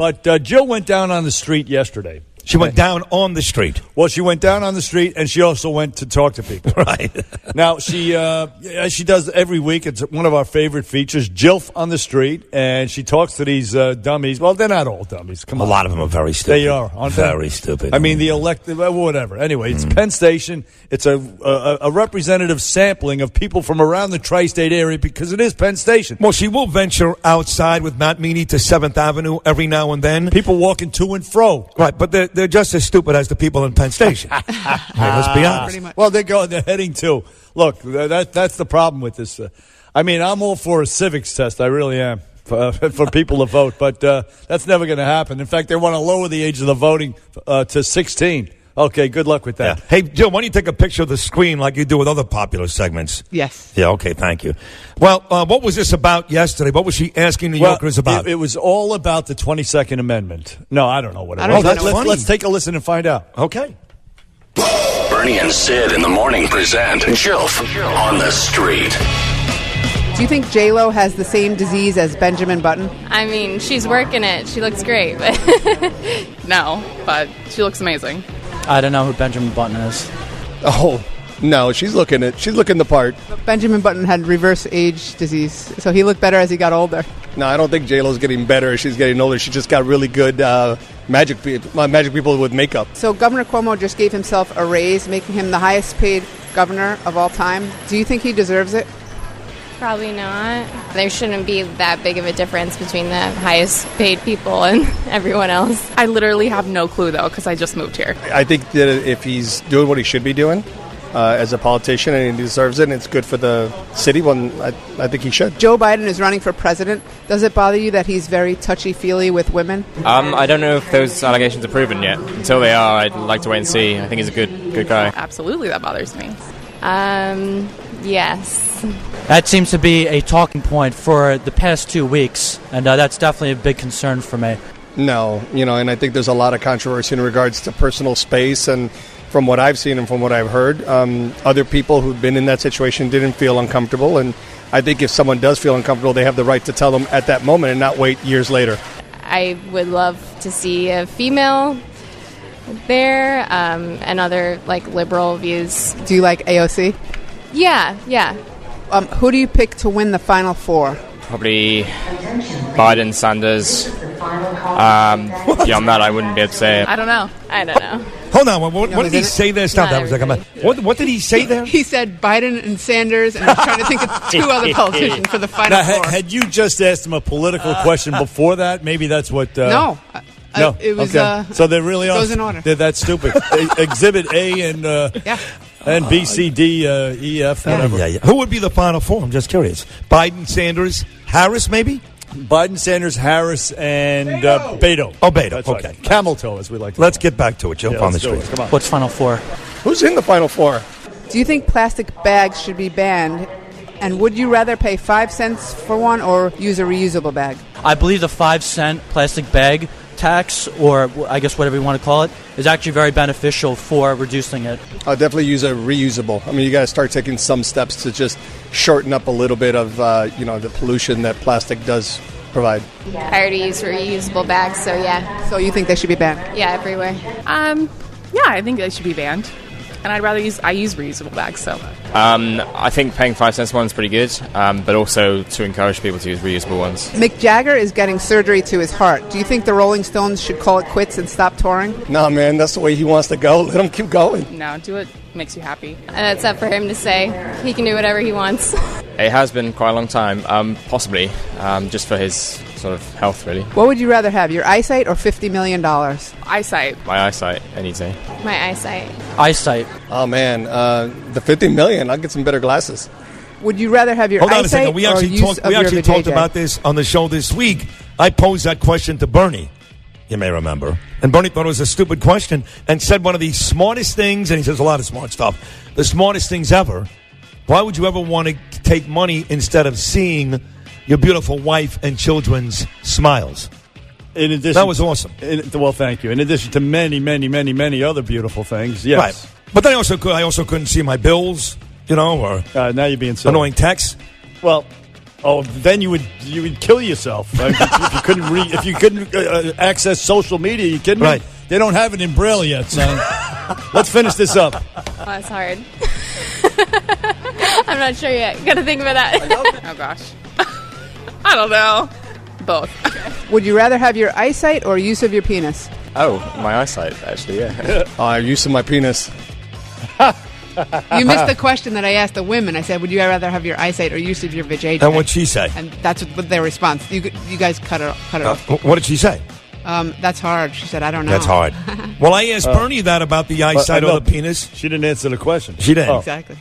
But Jill went down on the street yesterday. She went down on the street. Well, she went down on the street, and she also went to talk to people. Right. Now, she does every week. It's one of our favorite features, JILF on the street, and she talks to these dummies. Well, they're not all dummies. Come on. A lot of them are very stupid. They are, aren't they? Very stupid. I mean, the elected, whatever. Anyway, it's Penn Station. It's a representative sampling of people from around the tri-state area because it is Penn Station. Well, she will venture outside with Matt Meany to 7th Avenue every now and then. People walking to and fro. Right, but they're just as stupid as the people in Penn Station. Hey, let's be honest. Well, they're heading to. Look, that's the problem with this. I mean, I'm all for a civics test. I really am. For people to vote, but that's never going to happen. In fact, they want to lower the age of the voting to 16. Okay, good luck with that. Yeah. Hey, Jill, why don't you take a picture of the screen like you do with other popular segments? Yes. Yeah, okay, thank you. Well, what was this about yesterday? What was she asking New Yorkers about? It was all about the 22nd Amendment. No, I don't know what it was. Oh, that's funny. Let's take a listen and find out. Okay. Bernie and Sid in the morning present JILF on the street. Do you think J-Lo has the same disease as Benjamin Button? I mean, she's working it. She looks great. But No, but she looks amazing. I don't know who Benjamin Button is. Oh, no, she's looking the part. Benjamin Button had reverse age disease, so he looked better as he got older. No, I don't think J-Lo's getting better as she's getting older. She just got really good magic people with makeup. So Governor Cuomo just gave himself a raise, making him the highest paid governor of all time. Do you think he deserves it? probably not. There shouldn't be that big of a difference between the highest paid people and everyone else. I literally have no clue, though, because I just moved here. I think that if he's doing what he should be doing as a politician and he deserves it and it's good for the city, well, I think he should. Joe Biden is running for president. Does it bother you that he's very touchy-feely with women? I don't know if those allegations are proven yet. Until they are, I'd like to wait and see. I think he's a good guy. Absolutely, that bothers me. Yes. That seems to be a talking point for the past 2 weeks, and that's definitely a big concern for me. No, and I think there's a lot of controversy in regards to personal space, and from what I've seen and from what I've heard, other people who've been in that situation didn't feel uncomfortable, and I think if someone does feel uncomfortable, they have the right to tell them at that moment and not wait years later. I would love to see a female there, and other, liberal views. Do you like AOC? Yeah. Who do you pick to win the Final Four? Probably Biden, Sanders. Beyond that, I wouldn't be able to say. I don't know. Hold on. What did he say there? Stop that for a second. What did he say there? He said Biden and Sanders, and I was trying to think of two other politicians for the Final Four. Had you just asked him a political question before that, maybe that's what... No. No, it was. Okay. So they really are. Goes in order. They're that stupid. Exhibit A and and B, C, D, E, F, whatever. Yeah. Who would be the Final Four? I'm just curious. Biden, Sanders, Harris, maybe. Biden, Sanders, Harris, and Beto. Oh, Beto. That's Okay. Right. Camel toe, as we like to Let's call get back to it. Jump on the street. Come on. What's Final Four? Who's in the Final Four? Do you think plastic bags should be banned? And would you rather pay 5 cents for one or use a reusable bag? I believe the 5-cent plastic bag tax, or I guess whatever you want to call it, is actually very beneficial for reducing it. I'll definitely use a reusable. I mean, you got to start taking some steps to just shorten up a little bit of, the pollution that plastic does provide. I already use reusable bags, so yeah. So you think they should be banned? Yeah, everywhere. Yeah, I think they should be banned. And I use reusable bags, so. I think paying 5 cents one is pretty good, but also to encourage people to use reusable ones. Mick Jagger is getting surgery to his heart. Do you think the Rolling Stones should call it quits and stop touring? No, man, that's the way he wants to go. Let him keep going. No, do what makes you happy. And it's up for him to say. He can do whatever he wants. It has been quite a long time, possibly, just for his sort of health, really. What would you rather have, your eyesight or $50 million? Eyesight. My eyesight, any day. My eyesight. Eyesight. Oh, man, the $50 million, I'll get some better glasses. Would you rather have your Hold on a eyesight second. We or actually use of your talked vajayjay? about this on the show this week. I posed that question to Bernie, you may remember. And Bernie thought it was a stupid question and said one of the smartest things, and he says a lot of smart stuff, the smartest things ever. Why would you ever want to take money instead of seeing your beautiful wife and children's smiles? In addition, that was awesome. Well, thank you. In addition to many, many, many, many other beautiful things, yes. Right. But then I also couldn't see my bills, or now you're being silly. annoying texts. Well, Oh, then you would kill yourself if you couldn't access social media. You kidding me? Right. They don't have it in Braille yet, son. Let's finish this up. Oh, that's hard. I'm not sure yet. Gotta think about that. Oh gosh. I don't know. Both. Would you rather have your eyesight or use of your penis? Oh, my eyesight, actually, yeah. Use of my penis. You missed the question that I asked the women. I said, would you rather have your eyesight or use of your vajayjay? And what'd she say? And that's what their response. You guys cut it off. What did she say? That's hard. She said, I don't know. That's hard. Well, I asked Bernie that about the eyesight or the penis. She didn't answer the question. She didn't. Exactly.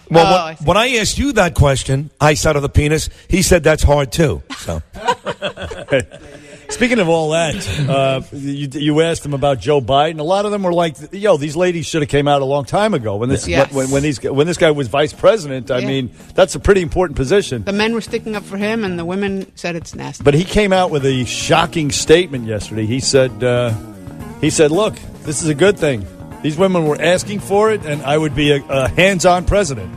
Well, when I asked you that question, eyesight of the penis, he said that's hard too. So, speaking of all that, you asked them about Joe Biden. A lot of them were like, "Yo, these ladies should have came out a long time ago when this when this guy was vice president." I mean, that's a pretty important position. The men were sticking up for him, and the women said it's nasty. But he came out with a shocking statement yesterday. He said, "Look, this is a good thing. These women were asking for it, and I would be a hands-on president."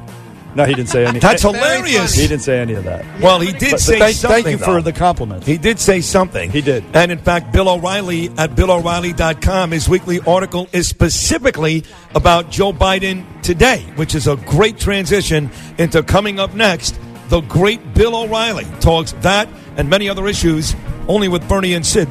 No, he didn't say anything. That's hilarious. He didn't say any of that. Well, he did say something. Thank you for the compliment. He did say something. He did. And in fact, Bill O'Reilly at BillO'Reilly.com, his weekly article is specifically about Joe Biden today, which is a great transition into coming up next. The great Bill O'Reilly talks that and many other issues only with Bernie and Sid.